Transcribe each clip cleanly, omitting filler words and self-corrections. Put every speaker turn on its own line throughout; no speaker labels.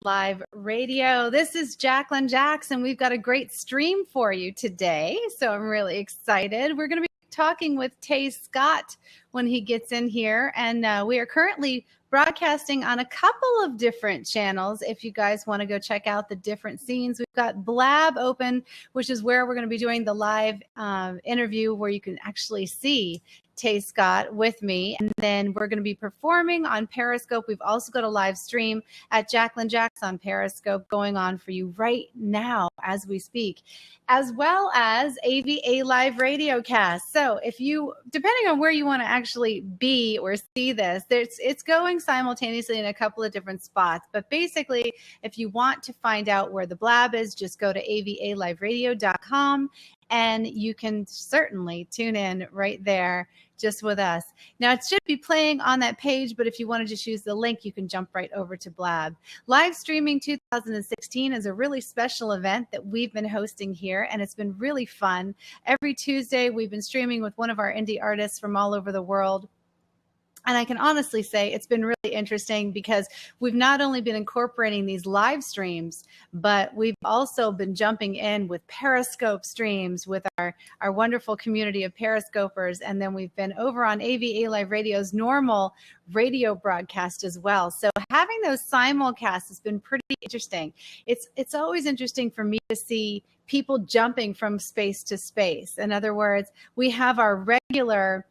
Live Radio. This is Jacqueline Jackson. We've got a great stream for you today, so I'm really excited. We're going to be talking with Tay Scott when he gets in here, and we are currently broadcasting on a couple of different channels. If you guys want to go check out the different scenes, we've got Blab open, which is where we're going to be doing the live interview where you can actually see Tay Scott with me. And then we're going to be performing on Periscope. We've also got a live stream at Jacqueline Jackson on Periscope going on for you right now as we speak, as well as a.k.a. live radio cast. So if you, depending on where you want to actually be or see this, it's going simultaneously in a couple of different spots. But basically, if you want to find out where the Blab is, just go to avaliveradio.com and you can certainly tune in right there just with us. Now, it should be playing on that page, but if you want to just use the link, you can jump right over to Blab. Live Streaming 2016 is a really special event that we've been hosting here, and it's been really fun. Every Tuesday, we've been streaming with one of our indie artists from all over the world. And I can honestly say it's been really interesting because we've not only been incorporating these live streams, but we've also been jumping in with Periscope streams with our wonderful community of Periscopers. And then we've been over on a.k.a. Live Radio's normal radio broadcast as well. So having those simulcasts has been pretty interesting. It's always interesting for me to see people jumping from space to space. In other words, we have our regular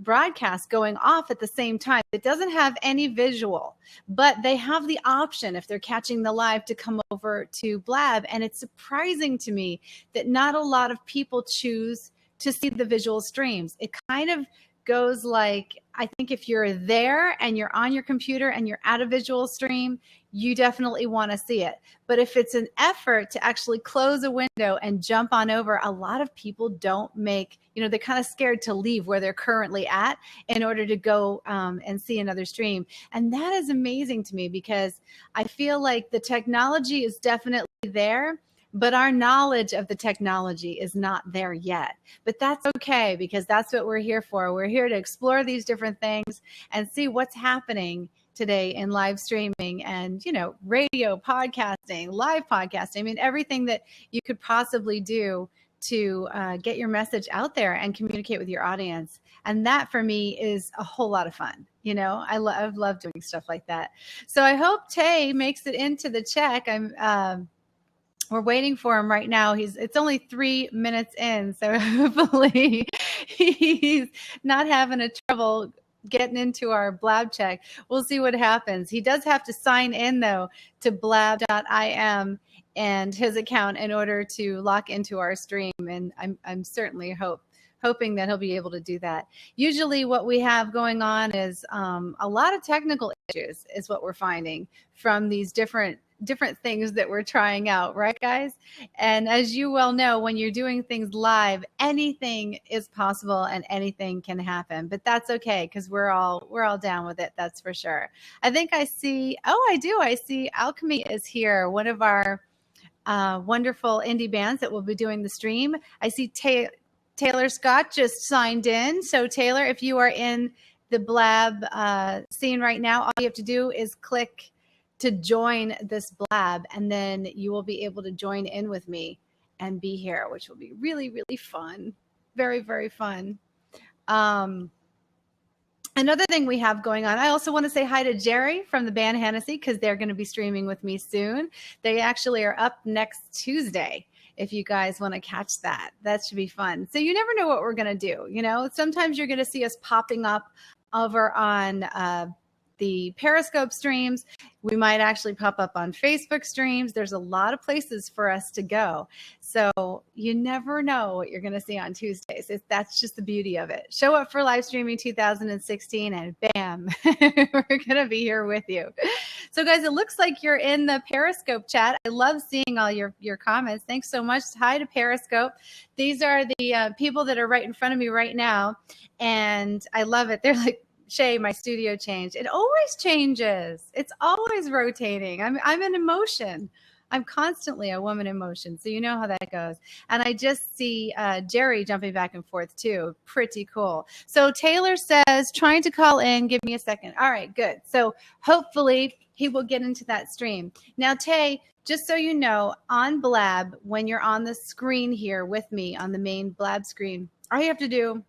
broadcast going off at the same time. It doesn't have any visual, but they have the option, if they're catching the live, to come over to Blab. And it's surprising to me that not a lot of people choose to see the visual streams. It kind of goes like, I think if you're there and you're on your computer and you're at a visual stream, you definitely want to see it. But if it's an effort to actually close a window and jump on over, a lot of people don't make, they're kind of scared to leave where they're currently at in order to go and see another stream. And that is amazing to me because I feel like the technology is definitely there, but our knowledge of the technology is not there yet. But that's okay because that's what we're here for. We're here to explore these different things and see what's happening today in live streaming and, radio, podcasting, live podcasting. I mean, everything that you could possibly do to get your message out there and communicate with your audience. And that for me is a whole lot of fun. I've loved doing stuff like that. So I hope Tay makes it into the check. We're waiting for him right now. It's only 3 minutes in, so hopefully he's not having a trouble getting into our Blab check. We'll see what happens. He does have to sign in, though, to blab.im and his account in order to lock into our stream, and I'm certainly hoping that he'll be able to do that. Usually what we have going on is a lot of technical issues is what we're finding from these different things that we're trying out, right, guys? And as you well know, when you're doing things live, anything is possible and anything can happen. But that's okay because we're all down with it. That's for sure. I think I see. Oh, I do. I see. Alchemy is here. One of our wonderful indie bands that will be doing the stream. I see Taylor Scott just signed in. So Taylor, if you are in the Blab scene right now, all you have to do is click to join this Blab, and then you will be able to join in with me and be here, which will be really, really fun. Very, very fun. Another thing we have going on, I also want to say hi to Jerry from the band Hennessy because they're going to be streaming with me soon. They actually are up next Tuesday. If you guys want to catch that, that should be fun. So you never know what we're going to do. Sometimes you're going to see us popping up over on the Periscope streams. We might actually pop up on Facebook streams. There's a lot of places for us to go. So you never know what you're going to see on Tuesdays. That's just the beauty of it. Show up for live streaming 2016 and bam, we're going to be here with you. So guys, it looks like you're in the Periscope chat. I love seeing all your comments. Thanks so much. Hi to Periscope. These are the people that are right in front of me right now. And I love it. They're like, Shay, my studio changed. It always changes. It's always rotating. I'm in emotion. I'm constantly a woman in motion. So you know how that goes. And I just see Jerry jumping back and forth too. Pretty cool. So Taylor says, trying to call in. Give me a second. All right, good. So hopefully he will get into that stream. Now, Tay, just so you know, on Blab, when you're on the screen here with me on the main Blab screen, all you have to do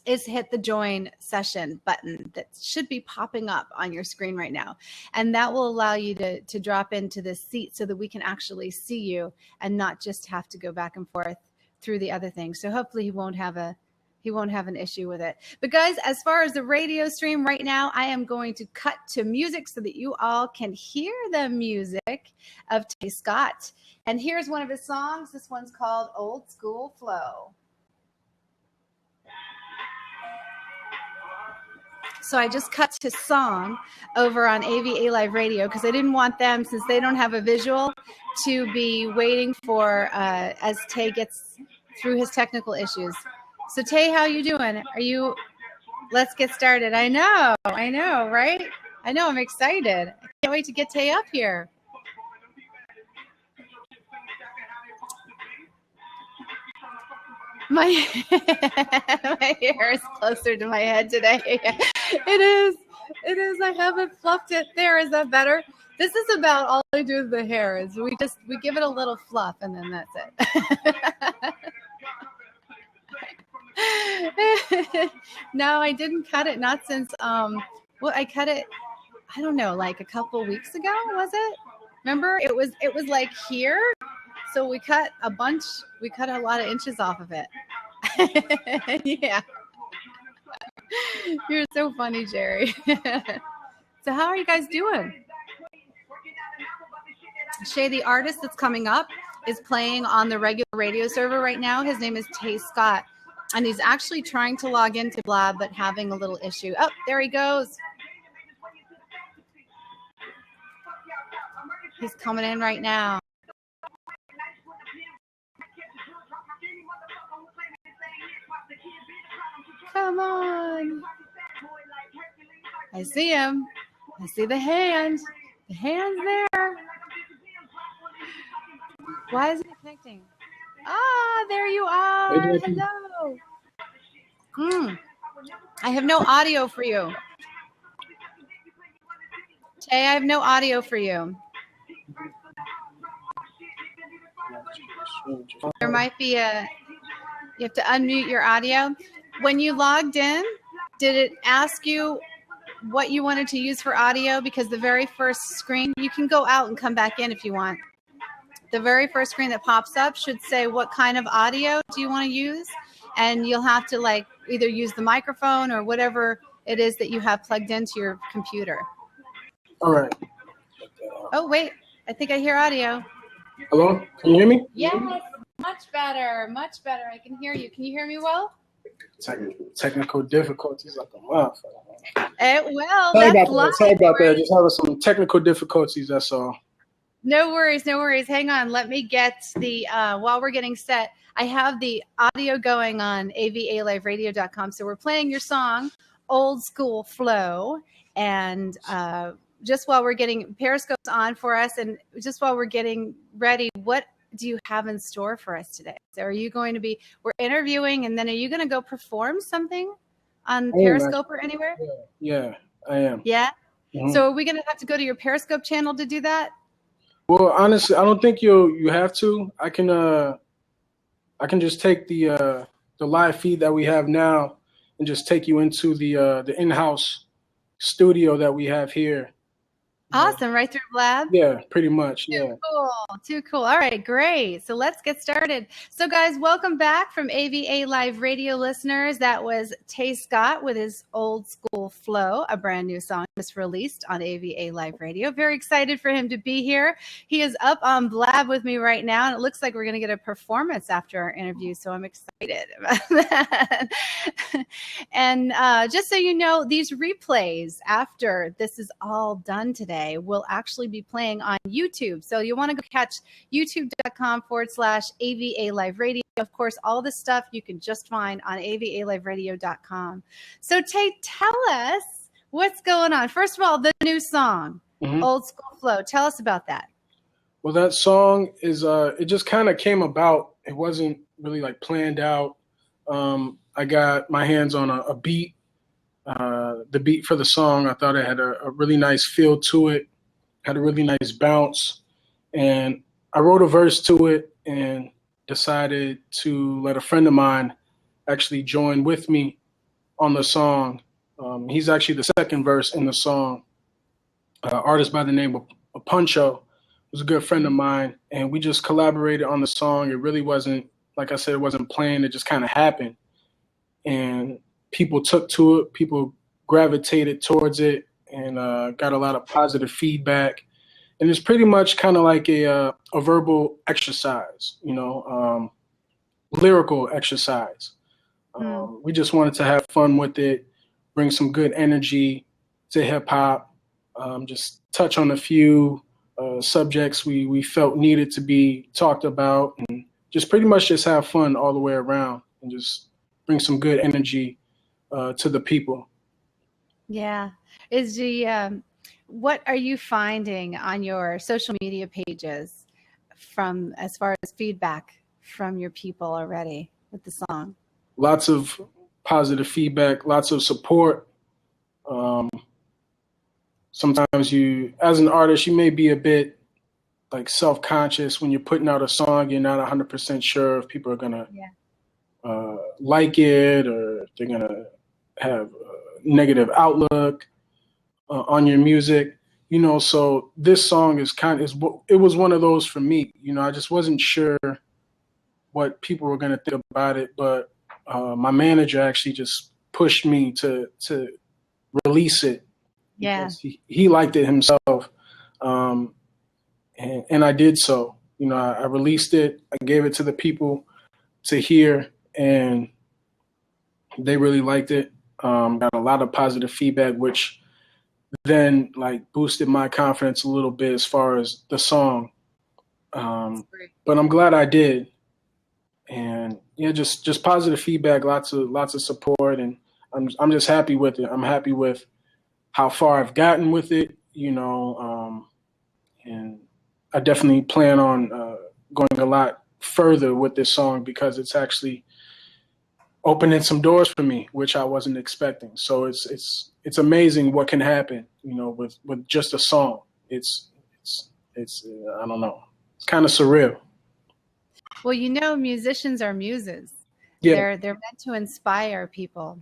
is hit the join session button that should be popping up on your screen right now. And that will allow you to drop into this seat so that we can actually see you and not just have to go back and forth through the other things. So hopefully he won't have an issue with it. But guys, as far as the radio stream right now, I am going to cut to music so that you all can hear the music of Tay Scott. And here's one of his songs. This one's called Old School Flow. So I just cut his song over on AVA Live Radio because I didn't want them, since they don't have a visual, to be waiting for as Tay gets through his technical issues. So Tay, how you doing? Let's get started. I know, right? I know, I'm excited. I can't wait to get Tay up here. My hair is closer to my head today. It is. I haven't fluffed it. There, is that better? This is about all I do with the hair is we give it a little fluff and then that's it. No, I didn't cut it. Not since I cut it. I don't know, like a couple weeks ago, was it? Remember, it was like here. So we cut a lot of inches off of it. Yeah. You're so funny, Jerry. So how are you guys doing? Shay, the artist that's coming up, is playing on the regular radio server right now. His name is Tay Scott. And he's actually trying to log into Blab, but having a little issue. Oh, there he goes. He's coming in right now. Come on. I see him. I see the hand. The hand's there. Why isn't it connecting? Ah, there you are. Hello. I have no audio for you. Tay, I have no audio for you. There might be you have to unmute your audio. When you logged in, did it ask you what you wanted to use for audio? Because the very first screen, you can go out and come back in if you want. The very first screen that pops up should say, what kind of audio do you want to use? And you'll have to either use the microphone or whatever it is that you have plugged into your computer.
All right.
Oh, wait. I think I hear audio.
Hello? Can you hear me?
Yes. Much better. Much better. I can hear you. Can you hear me well?
Technical difficulties like a motherfucker.
Sorry
about that. Just having some technical difficulties, that's all.
No worries. Hang on. Let me get the, while we're getting set, I have the audio going on avaliveradio.com. So we're playing your song, Old School Flow. And just while we're getting Periscope's on for us and just while we're getting ready, what do you have in store for us today? So are you going to be, we're interviewing, and then are you going to go perform something on Periscope or anywhere?
Yeah, I am.
Yeah?
Mm-hmm.
So are we going to have to go to your Periscope channel to do that?
Well, honestly, I don't think you have to. I can just take the live feed that we have now and just take you into the in-house studio that we have here.
Awesome. Right through Blab?
Yeah, pretty much. Yeah.
Too cool. All right, great. So let's get started. So guys, welcome back from AVA Live Radio listeners. That was Tay Scott with his Old School Flow, a brand new song just released on AVA Live Radio. Very excited for him to be here. He is up on Blab with me right now, and it looks like we're going to get a performance after our interview, so I'm excited about that. And just so you know, these replays after this is all done today will actually be playing on YouTube. So you want to go catch youtube.com/AVA Live Radio. Of course, all this stuff you can just find on avaliveradio.com. So Tay, tell us what's going on. First of all, the new song, Old School Flow. Tell us about that.
Well, that song is, it just kind of came about. It wasn't really planned out. I got my hands on a beat. The beat for the song, I thought it had a really nice feel to it. had a really nice bounce. And I wrote a verse to it and decided to let a friend of mine actually join with me on the song. He's actually the second verse in the song. Artist by the name of Puncho was a good friend of mine, and we just collaborated on the song. It really wasn't, like I said, it wasn't planned. It just kind of happened. And people took to it. People gravitated towards it and got a lot of positive feedback. And it's pretty much kind of like a verbal exercise, lyrical exercise. We just wanted to have fun with it, bring some good energy to hip hop, just touch on a few subjects we felt needed to be talked about, and just pretty much just have fun all the way around and just bring some good energy to the people.
Yeah. What are you finding on your social media pages from as far as feedback from your people already with the song?
Lots of positive feedback, lots of support. Sometimes you, as an artist, you may be a bit like self-conscious when you're putting out a song. You're not 100% sure if people are going to like it, or if they're going to have a negative outlook on your music. So this song it was one of those for me. I just wasn't sure what people were going to think about it, but my manager actually just pushed me to release it.
Yeah.
Because he liked it himself. And I did so. I released it. I gave it to the people to hear, and they really liked it. Got a lot of positive feedback, which then boosted my confidence a little bit as far as the song. But I'm glad I did. And yeah, just positive feedback, lots of support, and I'm just happy with it. I'm happy with how far I've gotten with it, and I definitely plan on going a lot further with this song, because it's actually opening some doors for me, which I wasn't expecting. So it's amazing what can happen, with just a song. It's I don't know. It's kind of surreal.
Well, musicians are muses.
Yeah.
They're meant to inspire people.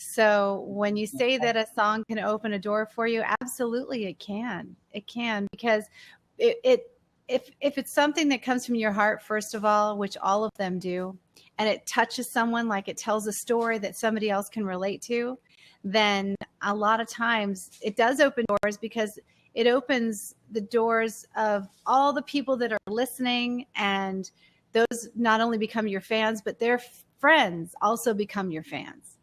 So when you say that a song can open a door for you, absolutely it can. It can, because if it's something that comes from your heart, first of all, which all of them do, and it touches someone, like it tells a story that somebody else can relate to, then a lot of times it does open doors, because it opens the doors of all the people that are listening, and those not only become your fans, but their friends also become your fans.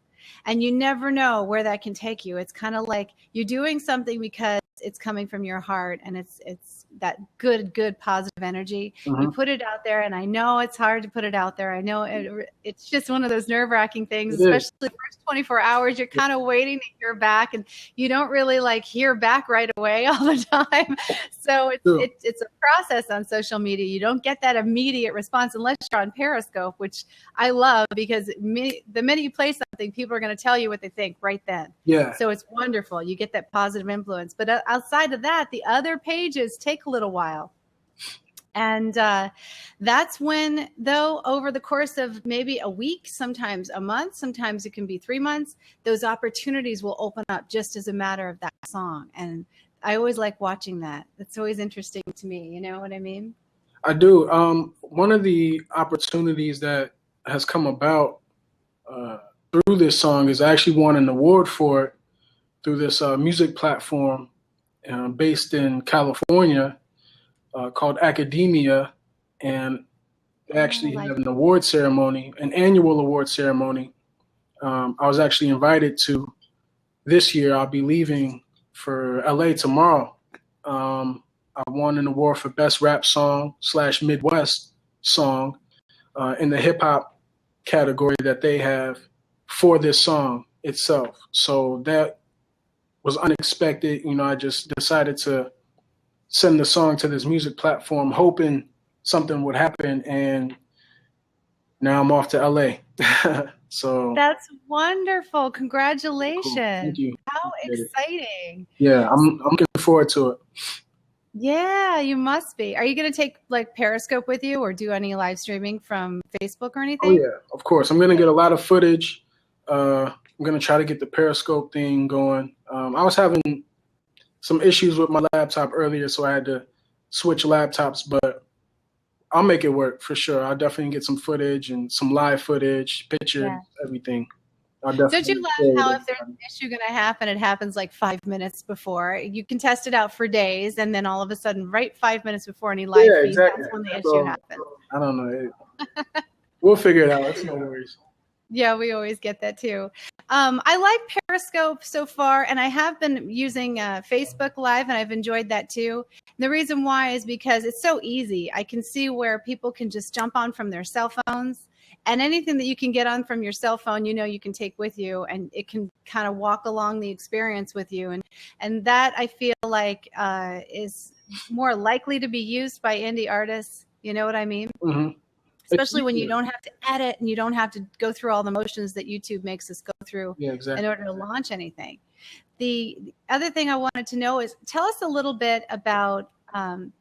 And you never know where that can take you. It's kind of like you're doing something because it's coming from your heart, and it's that good positive energy.
Mm-hmm.
You put it out there, and I know it's hard to put it out there. I know it's just one of those nerve-wracking things, especially the first 24 hours. You're kind of waiting to hear back, and you don't really hear back right away all the time. So it's a process on social media. You don't get that immediate response unless you're on Periscope, which I love, because the minute you play something, people are going to tell you what they think right then.
Yeah.
So it's wonderful. You get that positive influence. But outside of that, the other pages take a little while. And that's when, though, over the course of maybe a week, sometimes a month, sometimes it can be 3 months, those opportunities will open up just as a matter of that song. And I always like watching that. It's always interesting to me. You know what I mean?
I do. One of the opportunities that has come about through this song is I actually won an award for it through this music platform based in California called Academia, and they actually have an award ceremony, an annual award ceremony. I was actually invited to this year. I'll be leaving for LA tomorrow. I won an award for Best Rap Song / Midwest Song in the hip hop category that they have for this song itself. So that was unexpected. I just decided to send the song to this music platform, hoping something would happen, and now I'm off to LA. So
that's wonderful. Congratulations.
Cool. Thank you.
How exciting.
Yeah, I'm looking forward to it.
Yeah, you must be. Are you going to take like Periscope with you or do any live streaming from Facebook or
Oh
anything?
yeah, of course. I'm gonna get a lot of footage. I'm gonna try to get the Periscope thing going. I was having some issues with my laptop earlier, so I had to switch laptops, but I'll make it work for sure. I'll definitely get some footage and some live footage, pictures,
Yeah.
everything. I'll
Don't you
definitely
love
share with
how if there's
everybody.
an issue going to happen, it happens like 5 minutes before? You can test it out for days, and then all of a sudden, right 5 minutes before any live
Yeah,
feed,
exactly.
that's when the issue
So
happens.
I don't know. We'll figure it out. It's no worries.
Yeah, we always get that too. I like Periscope so far, and I have been using Facebook Live, and I've enjoyed that too. And the reason why is because it's so easy. I can see where people can just jump on from their cell phones, and anything that you can get on from your cell phone, you can take with you, and it can kind of walk along the experience with you. And that I feel like is more likely to be used by indie artists. You know what I mean?
Hmm. It's
Especially when you
easier.
don't have to edit and you don't have to go through all the motions that YouTube makes us go through
Yeah,
in
exactly.
order to launch anything. The other thing I wanted to know is tell us a little bit about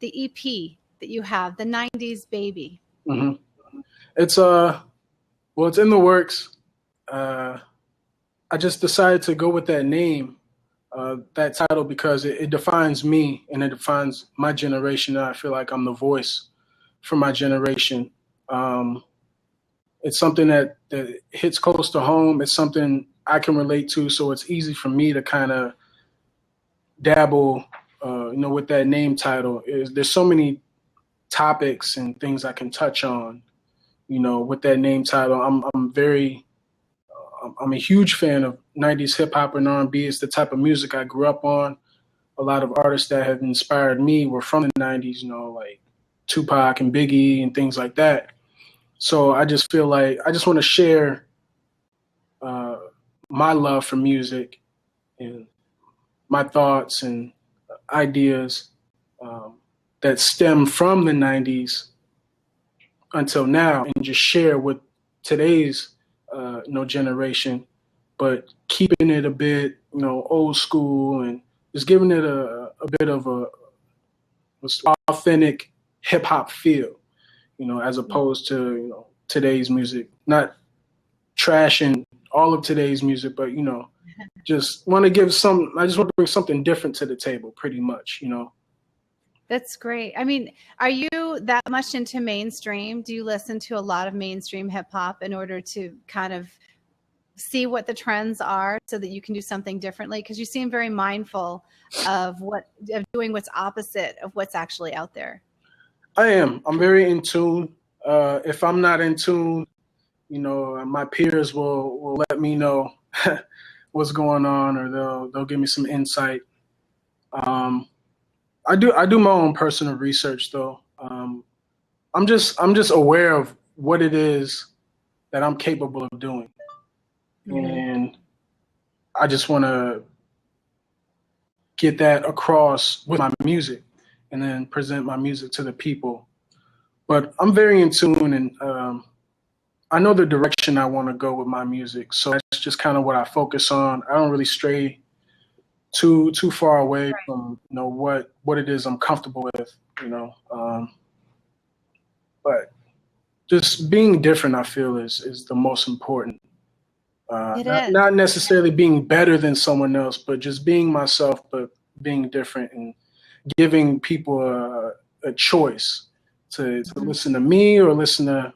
the EP that you have, the 90s Baby.
Hmm. It's well, it's in the works. Uh, I just decided to go with that name, that title, because it defines me and it defines my generation. And I feel like I'm the voice for my generation. Um, it's something that hits close to home. It's something I can relate to, so it's easy for me to kind of dabble, with that name title. There's so many topics and things I can touch on, with that name title. I'm a huge fan of 90s hip hop and R&B. It's the type of music I grew up on. A lot of artists that have inspired me were from the 90s, like Tupac and Biggie and things like that. So I just feel like I just want to share uh, my love for music and my thoughts and ideas that stem from the 90s until now, and just share with today's generation, but keeping it a bit old school, and just giving it a bit of a authentic hip hop feel, as opposed to today's music. Not trashing all of today's music, but just want to give some. I just want to bring something different to the table, pretty much.
That's great. I mean, are you that much into mainstream? Do you listen to a lot of mainstream hip hop in order to kind of see what the trends are so that you can do something differently? Because you seem very mindful of doing what's opposite of what's actually out there.
I am. I'm very in tune. If I'm not in tune, my peers will let me know what's going on, or they'll give me some insight. I do my own personal research though. I'm just aware of what it is that I'm capable of doing, and I just want to get that across with my music, and then present my music to the people. But I'm very in tune, and I know the direction I want to go with my music. So that's just kind of what I focus on. I don't really stray too far away from what it is I'm comfortable with. But just being different, I feel is the most important.
It
Not,
is.
not necessarily being better than someone else, but just being myself, but being different, and giving people a choice to listen to me or listen to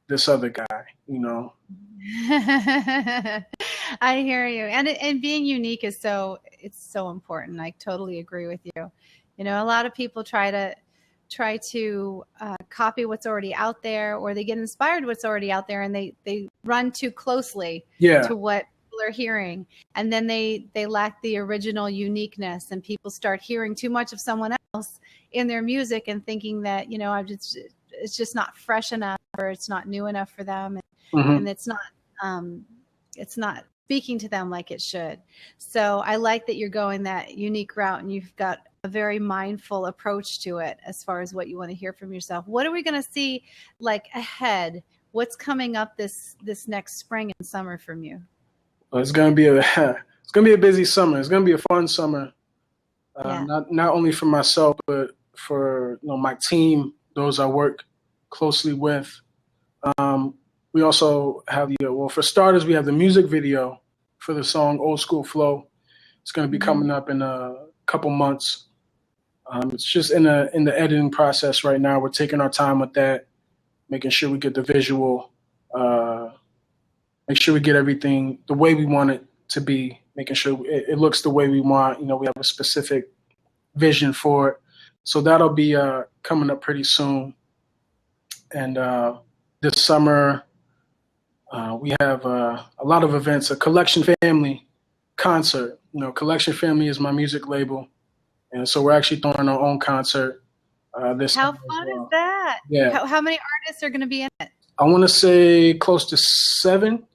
this other guy.
I hear you. And being unique is it's so important. I totally agree with you. A lot of people try to copy what's already out there, or they get inspired what's already out there, and they run too closely
Yeah.
to what people are hearing, and then they lack the original uniqueness, and people start hearing too much of someone else in their music and thinking that it's just not fresh enough, or it's not new enough for them, and it's not speaking to them like it should. So I like that you're going that unique route, and you've got a very mindful approach to it as far as what you want to hear from yourself. What are we going to see like ahead? What's coming up this next spring and summer from you?
Well, it's gonna be a busy summer. It's gonna be a fun summer.
Yeah.
Not only for myself, but for my team, those I work closely with. We also have for starters, we have the music video for the song Old School Flow. It's going to be coming up in a couple months. It's just in the editing process right now. We're taking our time with that, making sure we get the visual, make sure we get everything the way we want it to be, making sure it looks the way we want. We have a specific vision for it. So that'll be coming up pretty soon. And this summer, we have a lot of events, a Collection Family concert. Collection Family is my music label. And so we're actually throwing our own concert this
How
summer
fun
as well.
is that?
Yeah.
How many artists are going to be in it?
I want to say close to 7.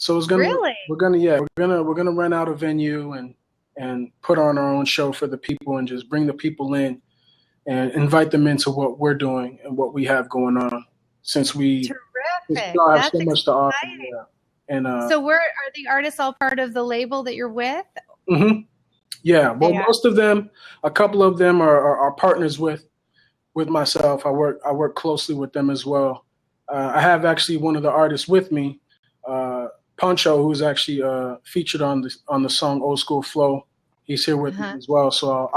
So it's gonna
Really?
we're gonna rent out a venue and put on our own show for the people and just bring the people in and invite them into what we're doing and what we have going on since we
Terrific.
all have
That's
so much to offer.
exciting.
Yeah. And
So are the artists all part of the label that you're with?
Mm-hmm. Yeah. Well, most of them, a couple of them are partners with myself. I work closely with them as well. I have actually one of the artists with me, Pancho, who's actually featured on the song Old School Flow. He's here with me as well. So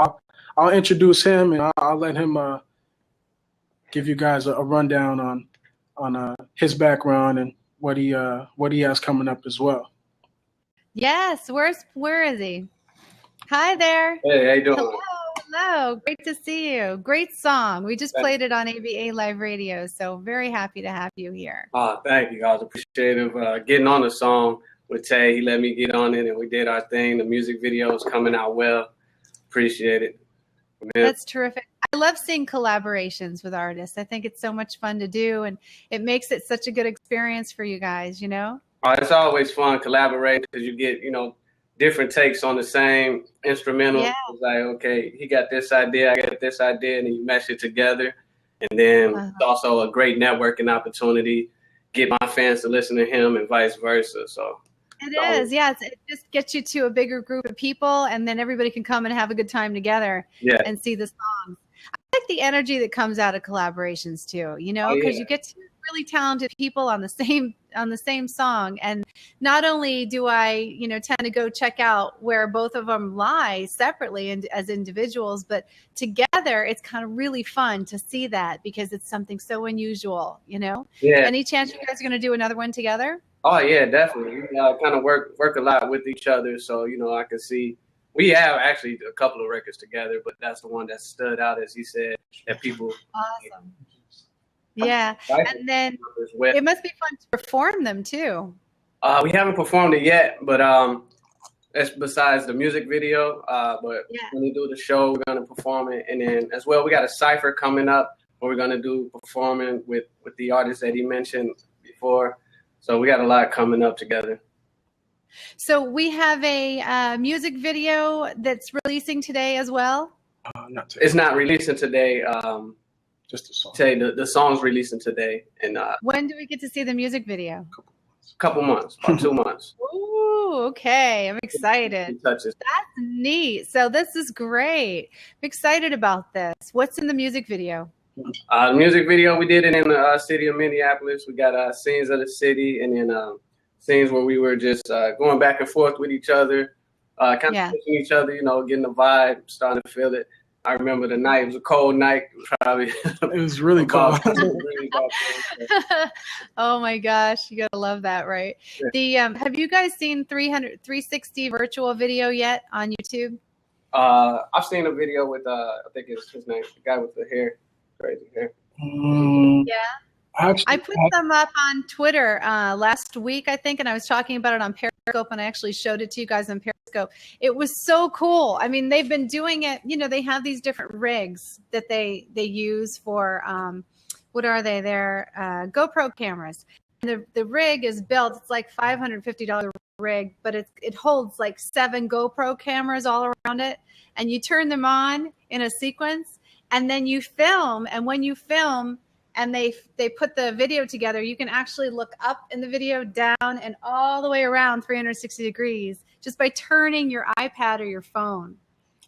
I'll introduce him and I'll let him give you guys a rundown on his background and what he has coming up as well.
Yes. Where is he? Hi there.
Hey, how you doing?
Hello. Great to see you. Great song. We just played it on a.k.a. Live Radio, so very happy to have you here.
Thank you, guys. Appreciative getting on the song with Tay. He let me get on it, and we did our thing. The music video is coming out well. Appreciate it.
That's terrific. I love seeing collaborations with artists. I think it's so much fun to do, and it makes it such a good experience for you guys,
It's always fun collaborating because you get, different takes on the same instrumental.
Yeah.
It's like, okay, he got this idea, I got this idea, and then you mesh it together. And then it's also a great networking opportunity, get my fans to listen to him and vice versa. So
it is, yes. It just gets you to a bigger group of people, and then everybody can come and have a good time together and see the songs. I like the energy that comes out of collaborations too, because you get to really talented people on the same song. And not only do I, tend to go check out where both of them lie separately and as individuals, but together it's kind of really fun to see that because it's something so unusual, Yeah. Any chance you guys are going to do another one together?
Oh yeah, definitely. We kind of work a lot with each other. So, I can see we have actually a couple of records together, but that's the one that stood out, as he said, that people.
Awesome. Yeah. And then it must be fun to perform them too.
We haven't performed it yet, but that's besides the music video. But when we do the show, we're going to perform it. And then as well, we got a cypher coming up where we're going to do performing with the artists that he mentioned before. So we got a lot coming up together.
So we have a music video that's releasing today as well?
Not today. It's not releasing today.
Just the song.
Today, the song's releasing today. And
when do we get to see the music video?
Couple months, about 2 months.
Ooh, okay. I'm excited. That's neat. So this is great. I'm excited about this. What's in the music video?
The music video, we did it in the city of Minneapolis. We got scenes of the city and then scenes where we were just going back and forth with each other, kind of pushing each other, getting the vibe, starting to feel it. I remember the night. It was a cold night.
It was really cold.
Oh my gosh, you gotta love that, right? Yeah. Have you guys seen 360 virtual video yet on YouTube?
I've seen a video with I think it's his name, the guy with the hair, crazy hair.
Yeah. I put them up on Twitter last week, I think, and I was talking about it on Periscope, and I actually showed it to you guys on Periscope. It was so cool. I mean, they've been doing it. They have these different rigs that they use for what are they? They're GoPro cameras. And the rig is built. It's like $550 rig, but it holds like 7 GoPro cameras all around it, and you turn them on in a sequence, and then you film. And when you film, and they put the video together, you can actually look up in the video, down, and all the way around 360 degrees just by turning your iPad or your phone.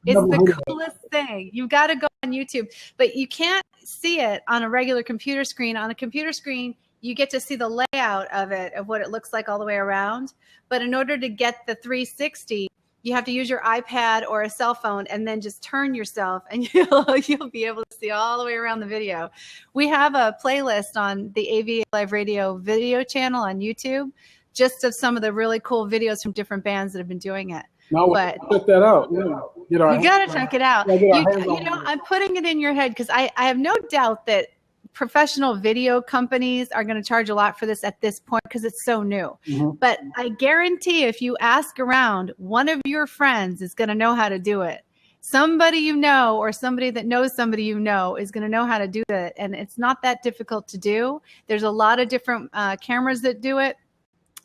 It's the coolest thing. You've got to go on YouTube, but you can't see it on a regular computer screen. On a computer screen, you get to see the layout of it, of what it looks like all the way around. But in order to get the 360, you have to use your iPad or a cell phone and then just turn yourself, and you'll be able to see all the way around the video. We have a playlist on the AVA Live Radio video channel on YouTube, just of some of the really cool videos from different bands that have been doing it.
No, but check that out. Yeah.
You got to check it out. I'm putting it in your head because I have no doubt that professional video companies are going to charge a lot for this at this point because it's so new. Mm-hmm. But I guarantee if you ask around, one of your friends is going to know how to do it. Somebody you know, or somebody that knows somebody you know, is going to know how to do it. And it's not that difficult to do. There's a lot of different cameras that do it,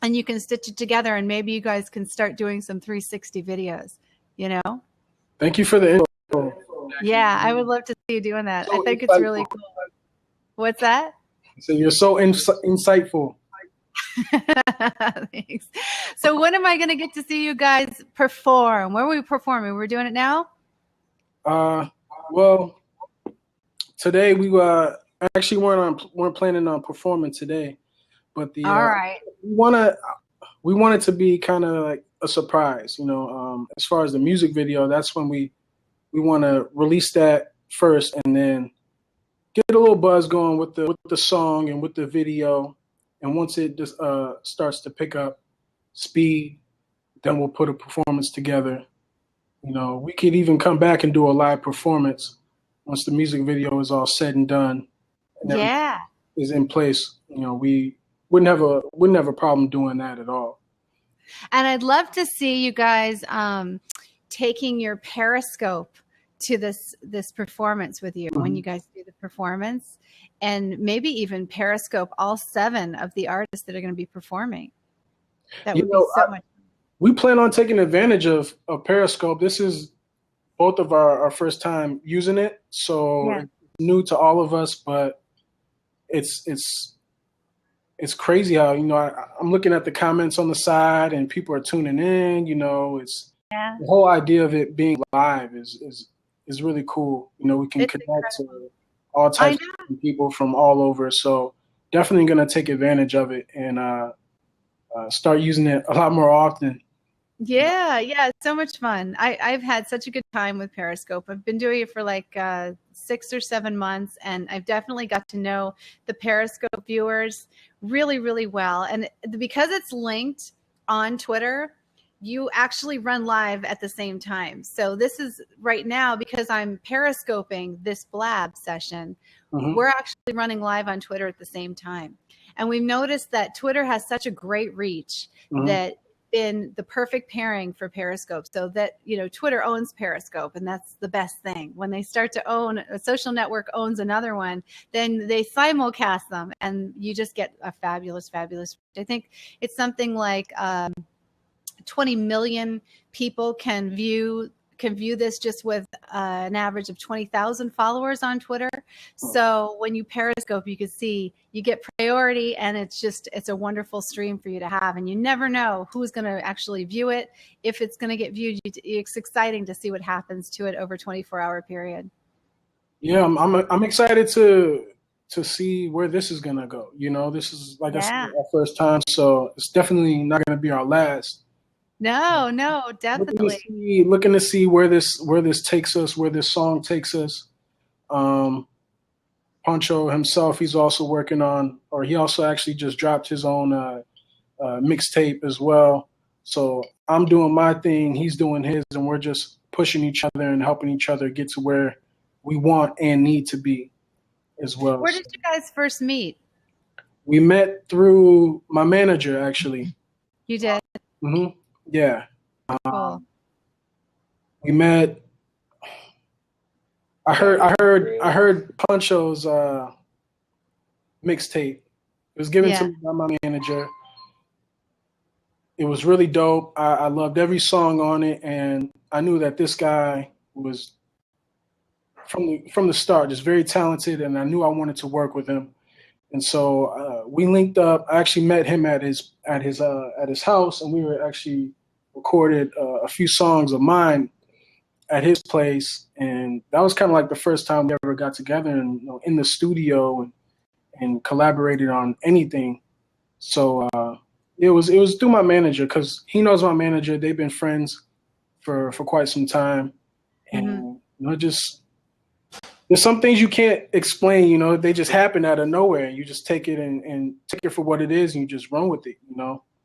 and you can stitch it together, and maybe you guys can start doing some 360 videos, you know?
Thank you for the info.
Yeah, I would love to see you doing that. I think it's really cool. What's that?
So you're so insightful.
Thanks. So when am I going to get to see you guys perform? Where are we performing? We're doing it now?
Well, today we actually weren't planning on performing today, but
all right.
we want it to be kind of like a surprise, you know. As far as the music video, that's when we want to release that first, and then get a little buzz going with the song and with the video. And once it just starts to pick up speed, then we'll put a performance together. You know, we could even come back and do a live performance once the music video is all said and done. And is in place. You know, we wouldn't have a problem doing that at all.
And I'd love to see you guys taking your Periscope to this performance with you, mm-hmm. when you guys do the performance, and maybe even Periscope all 7 of the artists that are going to be performing. That would be so much fun.
We plan on taking advantage of Periscope. This is both of our first time using it, so it's new to all of us, but it's crazy how, you know, I'm looking at the comments on the side and people are tuning in, you know. The whole idea of it being live is really cool. You know, we can connect to all types of people from all over. So definitely going to take advantage of it and start using it a lot more often.
Yeah, it's so much fun. I've had such a good time with Periscope. I've been doing it for like 6 or 7 months, and I've definitely got to know the Periscope viewers really, really well. And because it's linked on Twitter, you actually run live at the same time. So this is right now, because I'm Periscoping this Blab session, mm-hmm. we're actually running live on Twitter at the same time. And we've noticed that Twitter has such a great reach, mm-hmm. that been the perfect pairing for Periscope. So that, you know, Twitter owns Periscope, and that's the best thing. When they start to own, a social network owns another one, then they simulcast them, and you just get a fabulous, fabulous. I think it's something like 20 million people can view this just with an average of 20,000 followers on Twitter. So when you Periscope, you can see you get priority, and it's a wonderful stream for you to have. And you never know who's going to actually view it. If it's going to get viewed, it's exciting to see what happens to it over a 24-hour period.
Yeah, I'm excited to see where this is going to go. You know, this is, like I said, our first time, so it's definitely not going to be our last.
No, definitely.
Looking to see where this takes us, where this song takes us. Pancho himself, he's also working on, or he also actually just dropped his own mixtape as well. So I'm doing my thing, he's doing his, and we're just pushing each other and helping each other get to where we want and need to be as well.
Where did you guys first meet?
We met through my manager, actually.
You did?
Mm-hmm. Yeah.
Cool.
We met. I heard Pancho's mixtape. It was given to me by my manager. It was really dope. I loved every song on it, and I knew that this guy was from the start just very talented, and I knew I wanted to work with him. And so we linked up. I actually met him at his house, and we were actually recorded a few songs of mine at his place, and that was kind of like the first time we ever got together and in the studio and collaborated on anything. So it was through my manager, because he knows my manager. They've been friends for quite some time, and just there's some things you can't explain. They just happen out of nowhere, and you just take it and take it for what it is, and you just run with it.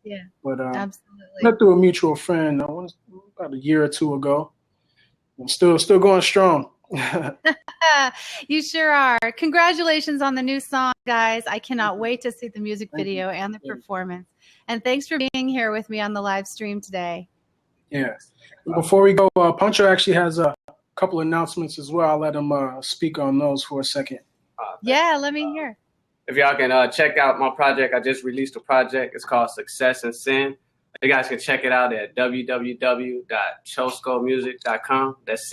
Yeah.
But
absolutely.
Not through a mutual friend. About a year or two ago. I'm still going strong.
You sure are. Congratulations on the new song, guys. I cannot wait to see the music video and the performance. And thanks for being here with me on the live stream today.
Yeah. Before we go, Puncher actually has a couple announcements as well. I'll let him speak on those for a second.
Yeah, let me hear.
If y'all can check out my project, I just released a project. It's called Success and Sin. You guys can check it out at www.choskomusic.com. That's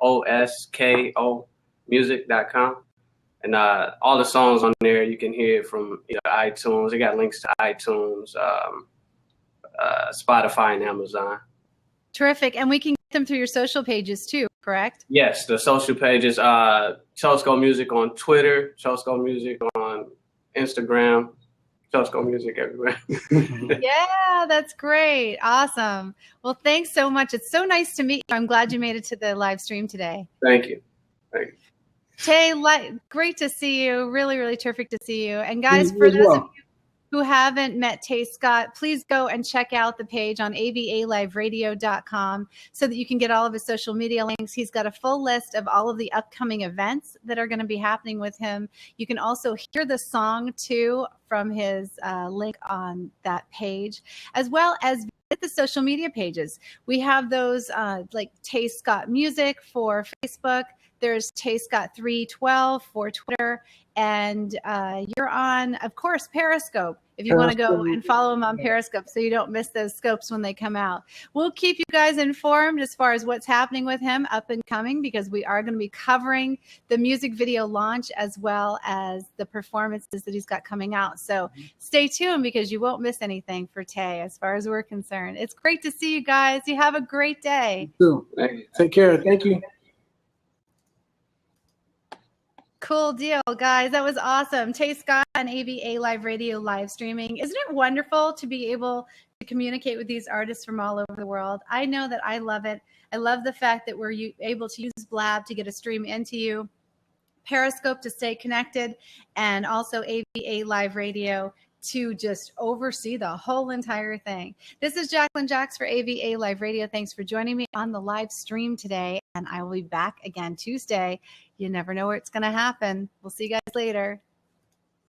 CHOSKO music.com. And all the songs on there, you can hear from iTunes. They got links to iTunes, Spotify, and Amazon.
Terrific. And we can get them through your social pages too, correct?
Yes, the social pages, Chosko Music on Twitter, Chosko Music on Instagram, Chosko Music everywhere.
Yeah, that's great. Awesome. Well, thanks so much. It's so nice to meet you. I'm glad you made it to the live stream today.
Thank you. Thank you.
Tay, great to see you. Really, really terrific to see you. And guys, for those of you who haven't met Tay Scott, please go and check out the page on avaliveradio.com so that you can get all of his social media links. He's got a full list of all of the upcoming events that are going to be happening with him. You can also hear the song too from his link on that page, as well as visit the social media pages. We have those like Tay Scott Music for Facebook. There's Tay Scott 312 for Twitter, and you're on, of course, Periscope. If you want to go and follow him on Periscope so you don't miss those scopes when they come out. We'll keep you guys informed as far as what's happening with him up and coming, because we are going to be covering the music video launch as well as the performances that he's got coming out. So stay tuned, because you won't miss anything for Tay as far as we're concerned. It's great to see you guys. You have a great day.
You too. Take care. Thank you.
Cool deal, guys. That was awesome. Tay Scott on AVA Live Radio live streaming. Isn't it wonderful to be able to communicate with these artists from all over the world? I know that I love it. I love the fact that we're able to use Blab to get a stream into you, Periscope to stay connected, and also AVA Live Radio to just oversee the whole entire thing. This is Jacqueline Jax for AVA Live Radio. Thanks for joining me on the live stream today, and I will be back again Tuesday. You never know where it's going to happen. We'll see you guys later.